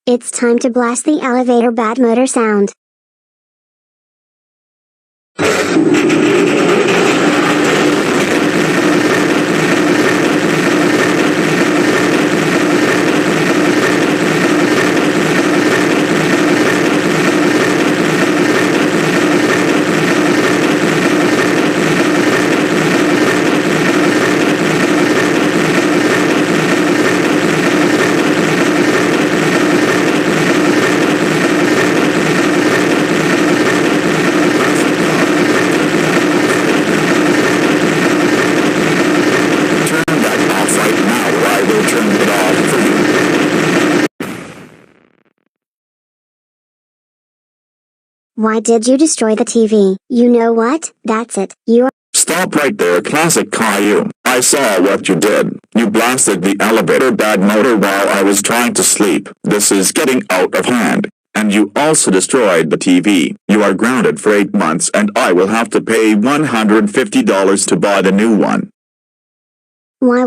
It's time to blast the elevator bad motor sound. Why did you destroy the TV? You know what? That's it. You are— Stop right there, classic Caillou. I saw what you did. You blasted the elevator bad motor while I was trying to sleep. This is getting out of hand. And you also destroyed the TV. You are grounded for 8 months and I will have to pay $150 to buy the new one. Why?